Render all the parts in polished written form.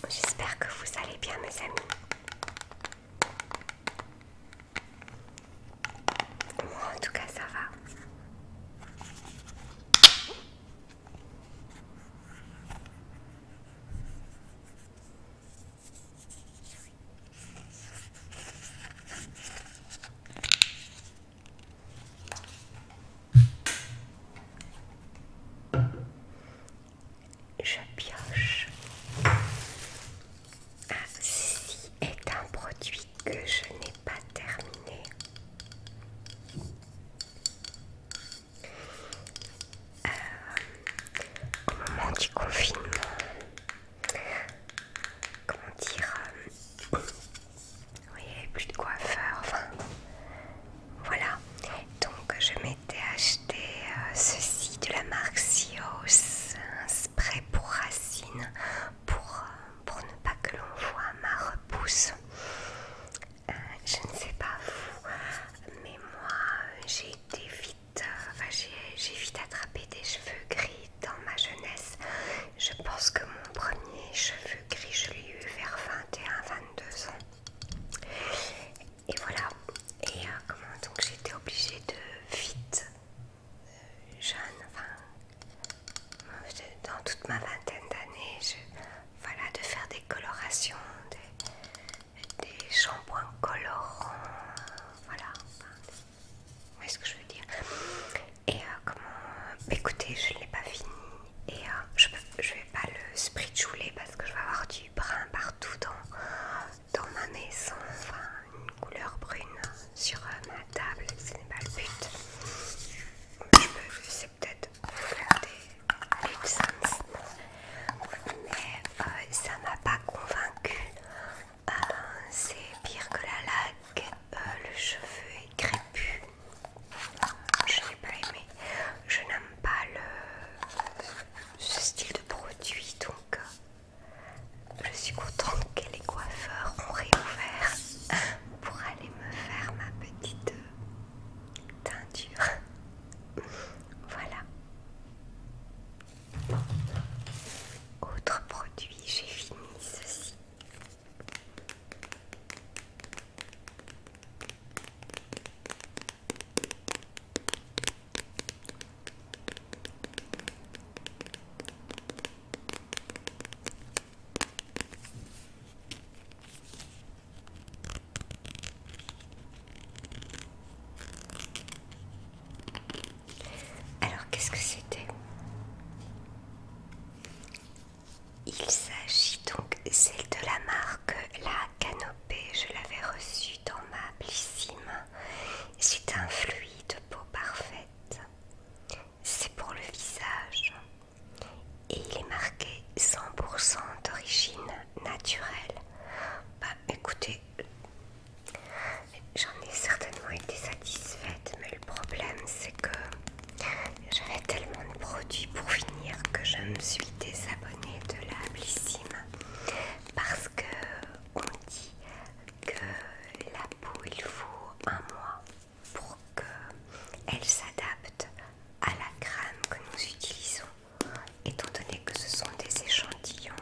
J'espère que vous allez bien mes amis. Moi en tout cas ça va. Je pioche. Ah, ceci est un produit que je n'ai pas terminé. Au moment du confinement, comment dire, il n'y avait plus de coiffeur, enfin voilà. Donc je m'étais acheté ceci de la marque Sios, un spray pour racines pour ne pas que l'on voit ma repousse. Je ne sais pas vous, mais moi j'ai été vite, j'ai vite attrapé des cheveux gris dans ma jeunesse. Je pense que mon premier cheveu gris je l'ai eu vers 21-22 ans. Et voilà, et donc j'étais obligée de vite, jeune, dans toute ma vingtaine d'années, voilà, de faire des colorations, des shampoings colorants, voilà, vous voyez ce que je veux dire. Et écoutez, je ne l'ai pas fini et je vais pas le spritchouler parce que je vais avoir du brun partout dans ma maison, enfin une couleur brune sur ma table, ce n'est pas le but. C'est peut-être faire des Ipsons, mais ça m'a pas convaincu. C'est pire que la laque, le cheveu est crépus. Je n'ai pas aimé. Je n'aime pas ce style de produit, donc je suis contente que les coiffeurs ont réouvert pour aller me faire ma petite teinture. Voilà. Autre produit, j'ai fini ceci. Alors qu'est-ce que c'était? Il s'agit donc, c'est de la marque La Canopée, je l'avais reçu dans ma Blissim. C'est un fluide peau parfaite, c'est pour le visage et il est marqué 100% d'origine naturelle. Bah écoutez, j'en ai certainement été satisfaite, mais le problème c'est que j'avais tellement de produits pour finir que je me suis désabonnée de la Blissim parce que on dit que la peau il faut un mois pour qu'elle s'adapte à la crème que nous utilisons, étant donné que ce sont des échantillons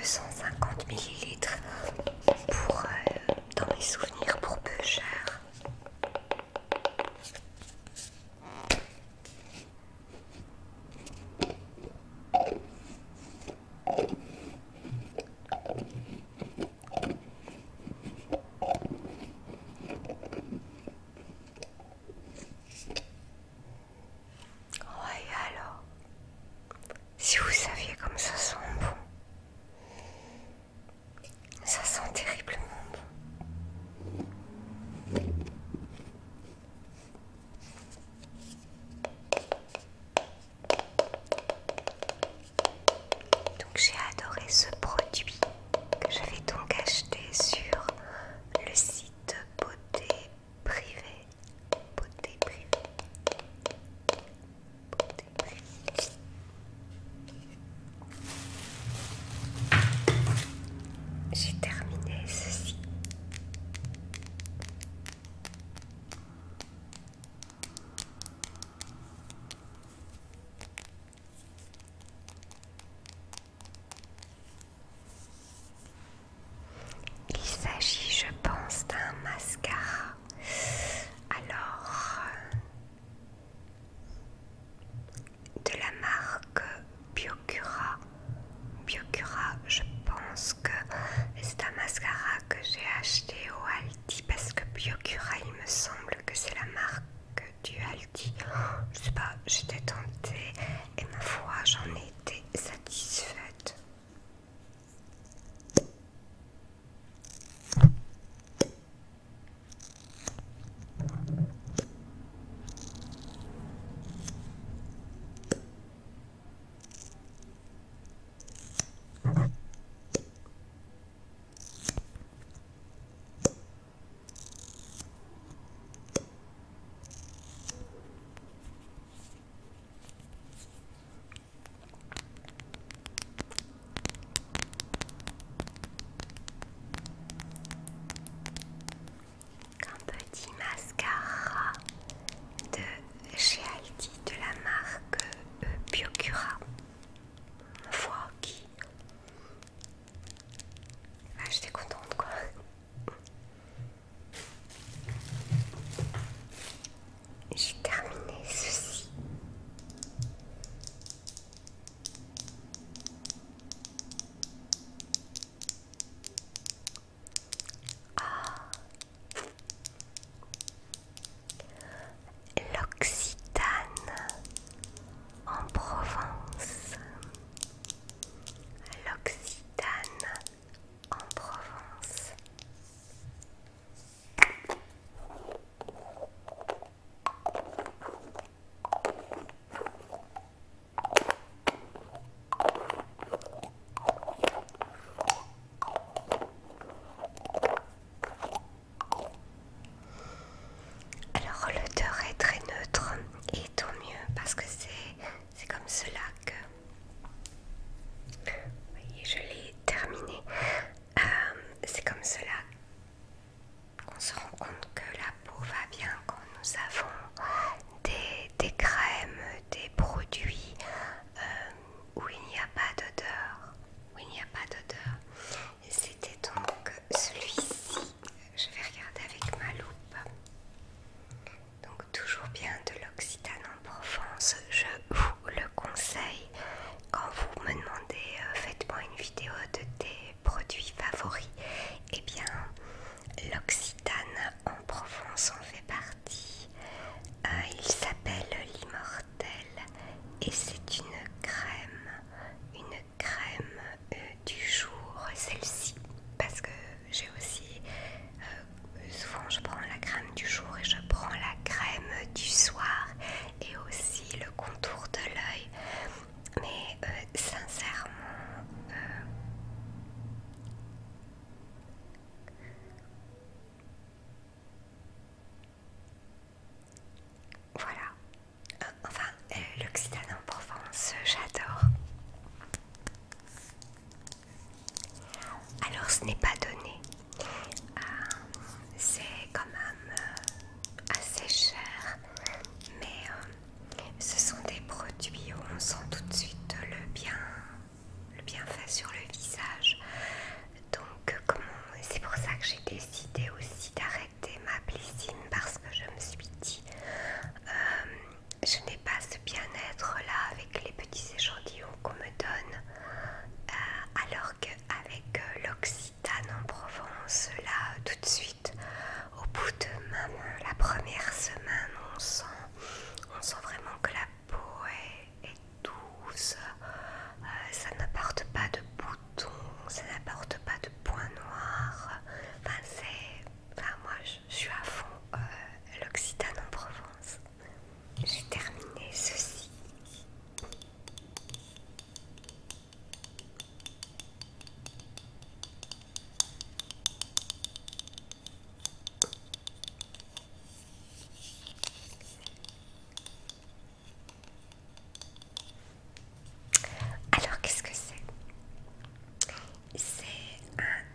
250 millilitres pour, dans mes souvenirs, pour peu cher. Ouais, alors, si vous saviez comme ça sent bon, ça sent terriblement bon. Donc j'ai adoré ce produit que j'avais donc acheté sur le site Beauté Privée. Beauté Privée. Beauté Privée. J'ai terminé ceci. Il s'agit, je pense, d'un mascara. Alors, de la marque Biocura. Biocura, je pense que c'est un mascara que j'ai acheté au Aldi parce que Biocura, il me semble que c'est la marque du Aldi. Je sais pas, j'étais tentée et ma foi, j'en ai été satisfaite. Un petit mascara de chez Aldi de la marque Biocura. Ma foi, qui... Ah, j'étais contente quoi. J'ai terminé ceci. L'Occitane en Provence. L'Occitane en Provence. Alors l'odeur est très neutre et tant mieux parce que c'est comme cela que... Vous voyez, je l'ai terminé. C'est comme cela qu'on se rend compte que la peau va bien quand nous avons des crèmes, des produits où il n'y a pas d'odeur. Où il n'y a pas d'odeur. Et c'était donc celui-ci. Je vais regarder avec ma loupe. Donc toujours bien de l'Occitane en Provence. Je vous le conseille. Quand vous me demandez faites-moi une vidéo de tes produits favoris, eh bien l'Occitane en Provence en fait partie. Il s'appelle l'Immortel et c'est une crème du jour, celle-ci, parce que j'ai aussi souvent je prends la crème du jour et je prends la crème du soir et aussi le contour de l'œil. Mais sincèrement, voilà. Enfin, l'Occitane en Provence, j'adore. Alors, ce n'est pas donné. C'est quand même assez cher, mais ce sont des produits où on sent tout de suite le bienfait sur le visage.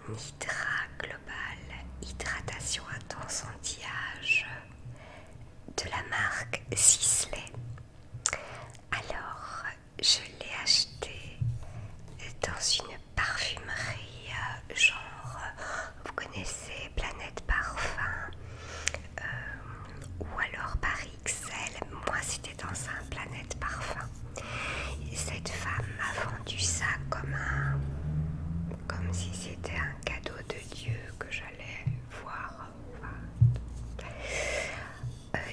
Nidra Global Hydratation Intense Anti-Âge de la marque Sisley. Alors, je l'ai acheté dans une parfumerie genre, vous connaissez Planète Parfum ou alors Paris XL. Moi, c'était dans un Planète Parfum. Et cette femme m'a vendu ça comme si c'était un cadeau de Dieu que j'allais voir.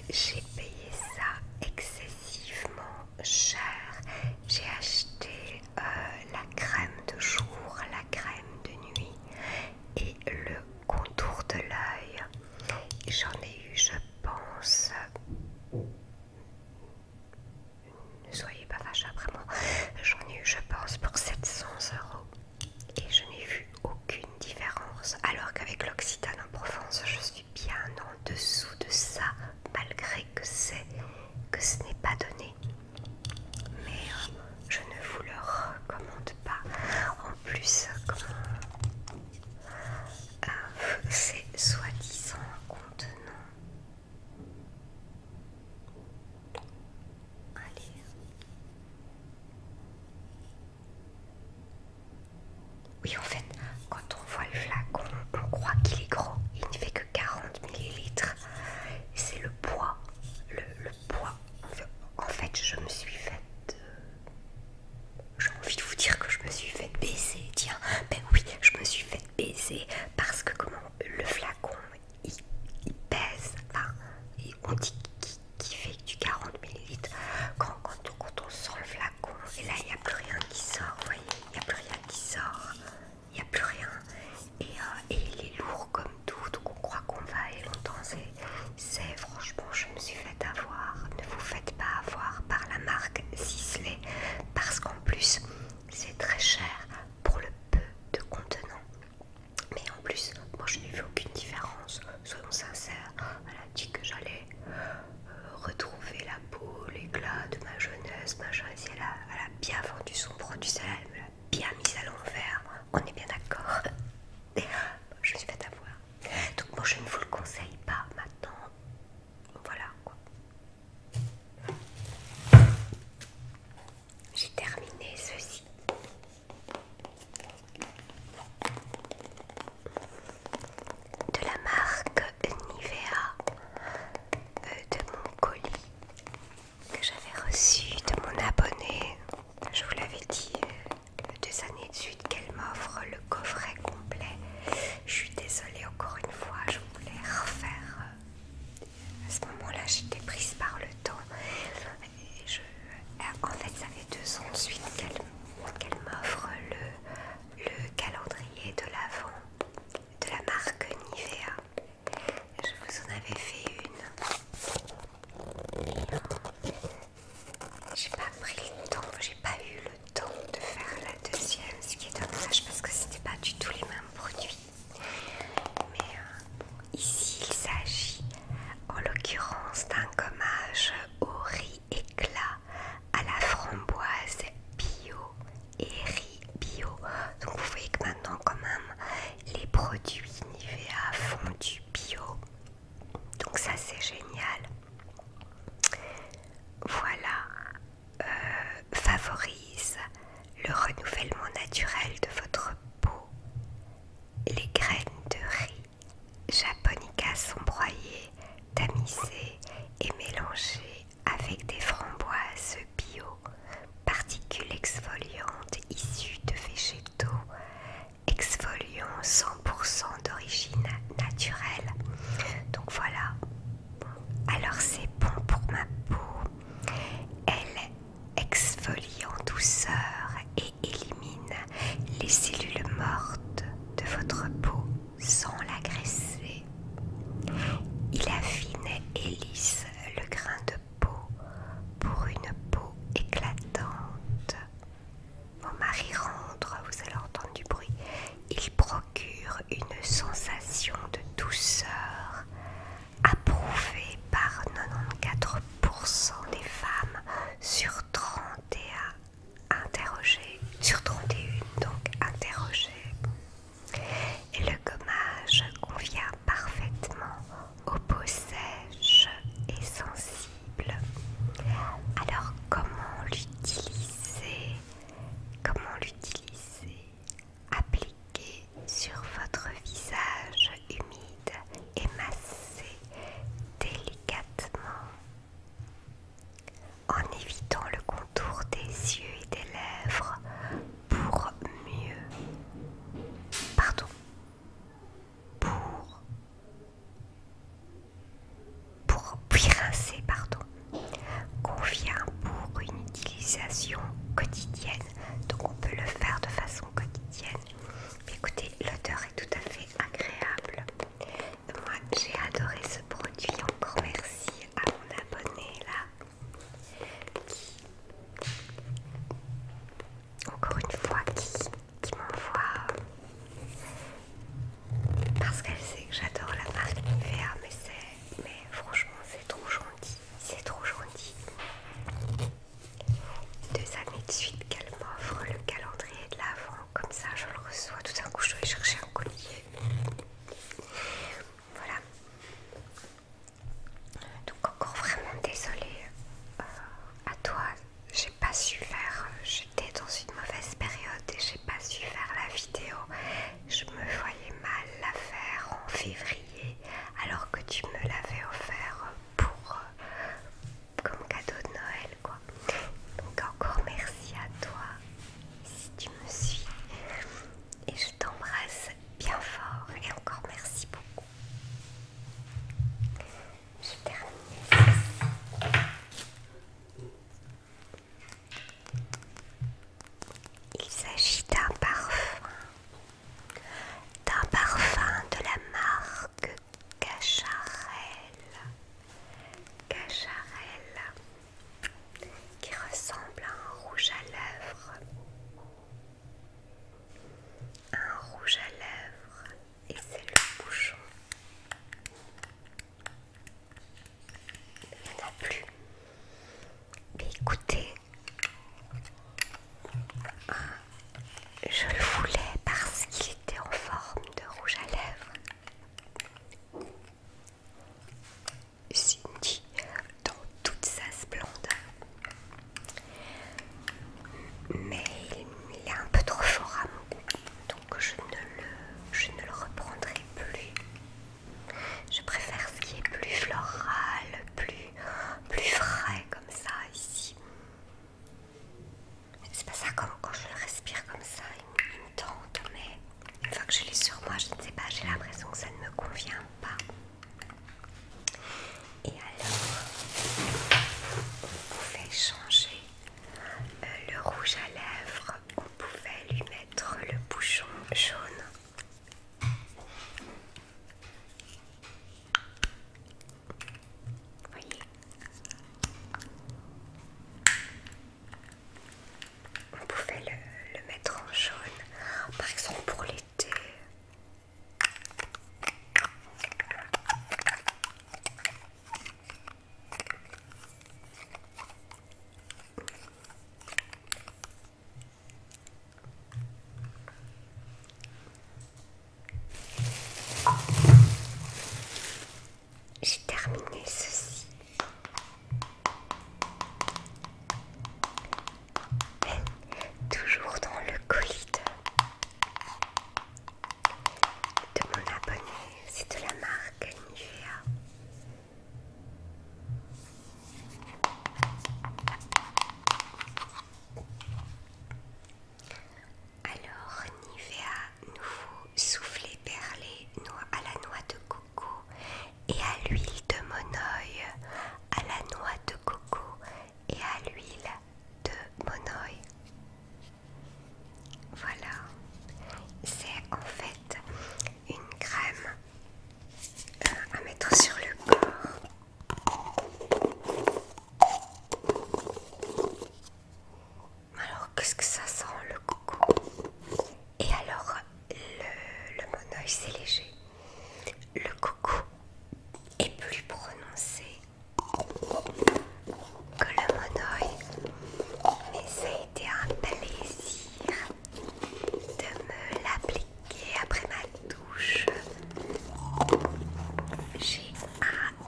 J'ai payé ça excessivement cher. J'ai acheté la crème de jour, la crème de nuit et le contour de l'œil. J'en ai eu, je pense, ne soyez pas fâchés après moi, j'en ai eu, je pense, pour 700 € et je n'ai vu aucune différence, alors qu'avec l'Occitane en Provence je suis bien en dessous de ça, malgré que ce n'est pas donné. Mais je ne vous le recommande pas. En plus, c'est soi-disant contenant. Allez. Oui, en fait, quand on voit le flacon, on croit qu'il est gros. Il ne fait que 40 ml. C'est le poids. Le poids. En fait, je me suis faite... j'ai envie de vous dire que je me suis faite baiser. Tiens, ben oui, je me suis faite baiser. Parce que le flacon, il pèse. Enfin, on dit qu'il fait du 40 ml. Quand on sent le flacon, et là, il n'y a plus rien qui sort. Vous voyez, il n'y a plus rien qui sort. Il n'y a plus rien. Et il est lourd comme tout. Donc on croit qu'on va aller longtemps. C'est franchement, je me suis fait avoir. Ne vous faites pas avoir par la marque Sisley. Parce qu'en plus, c'est très cher pour le peu de contenant. Mais en plus, moi je n'ai vu aucune différence. Soyons sincères. Elle a dit que j'allais retrouver la peau, l'éclat de ma jeunesse, machin. Elle a bien vendu son produit. Elle me l'a bien mise à l'envers. On est bien d'accord. Je me suis fait avoir. Donc moi je ne vous le conseille pas maintenant. Voilà quoi. J'ai terminé ceci. De la marque Nivea, de mon colis que j'avais reçu de mon abonné. Je vous l'avais dit 2 années de suite qu'elle m'offre le coffret complet. Je suis désolée encore une fois, je voulais refaire. À ce moment-là, j'étais prise par le temps. En fait, ça fait 2 ans de suite qu'elle m'offre le calendrier de l'Avent de la marque Nivea. Je vous en avais fait une. J'ai pas pris le temps, j'ai pas eu le temps de faire la deuxième, ce qui est dommage parce que c'était pas du tout les mêmes produits. Mais ici il s'agit en l'occurrence d'un gommage au riz éclat à la framboise bio et riz bio. Donc vous voyez que maintenant quand même les produits Nivea font du bio. Donc ça c'est génial. Voilà, favorise le renouvellement naturel de votre peau. Les graines de riz japonica sont broyées, tamisées et mélangées avec des framboises bio, particules exfoliantes issues de végétaux, exfoliants 100% d'origine naturelle. Donc voilà. Alors c'est bon pour ma peau. Elle exfolie en douceur et élimine les cellules mortes de votre peau sans l'agresser. Il affine et lisse le grain de peau pour une peau éclatante. Mon mari rentre, vous allez entendre du bruit. Il procure une sensation de douceur approuvée par 94% des femmes sur 31 interrogées, donc interrogées. d'un coup je dois aller chercher un collier. Voilà. Donc encore vraiment désolée à toi, j'ai pas su faire, j'étais dans une mauvaise période et j'ai pas su faire la vidéo. Je me voyais mal la faire en février alors que tu me l'avais offert pour comme cadeau de Noël quoi. Donc encore merci à toi si tu me suis et je t'embrasse bien fort et encore merci beaucoup. Je termine ceci. Il s'agit d'un parfum de la marque Cacharel. Cacharel qui ressemble à un rouge à lèvres. Un rouge à lèvres et c'est le bouchon. Il n'y en a plus. Mais écoutez, je le voulais parce qu'il était en forme de rouge à lèvres. Cindy dans toute sa splendeur. Mais il est un peu trop fort à mon goût, donc je ne le reprendrai plus. Je préfère ce qui est plus floral, plus frais comme ça ici. C'est pas ça comme quand je le respire comme ça, il me tente, mais une fois que je l'ai sur moi, je ne sais pas, j'ai l'impression que ça ne me convient pas. Et alors, on pouvait changer le rouge à lèvres, on pouvait lui mettre le bouchon jaune. Vous voyez, on pouvait le mettre en jaune, par exemple pour l'été. J'ai terminé ceci. Toujours dans le colis de mon abonné, c'est de la marque Nivea. Alors Nivea nouveau soufflé perlé à la noix de coco et à l'huile de monoï, à la noix de coco et à l'huile de monoï. Voilà, c'est en fait une crème à mettre sur le corps. Alors qu'est-ce que ça sent le coco? Et alors le monoï c'est léger, le coco est plus prononcé que le monoï, mais ça a été un plaisir de me l'appliquer après ma douche. J'ai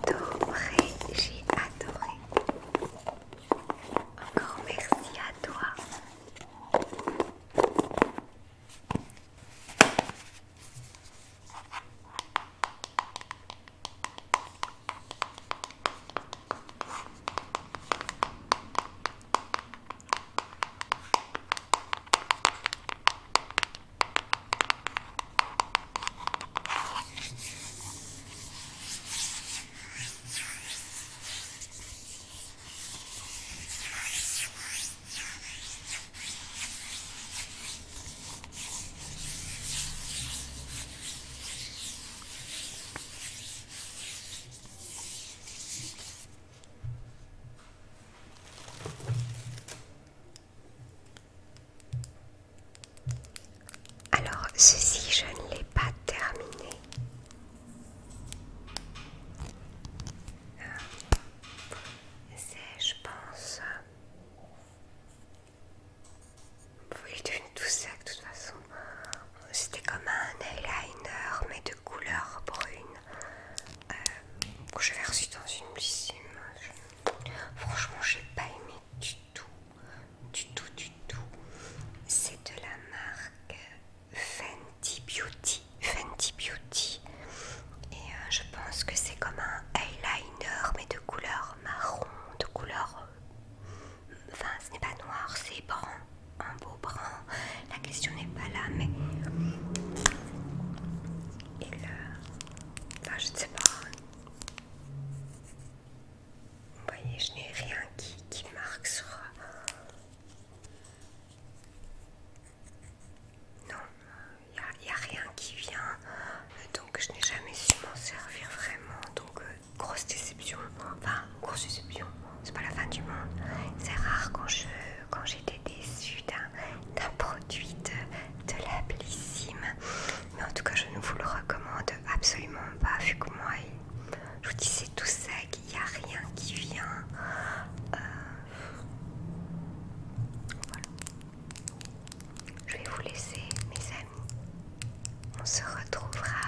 adoré, j'ai adoré. Encore merci à toi. Alors ceci je ne l'ai pas terminé. C'est, je pense, il est devenu tout sec de toute façon. C'était quand on se retrouvera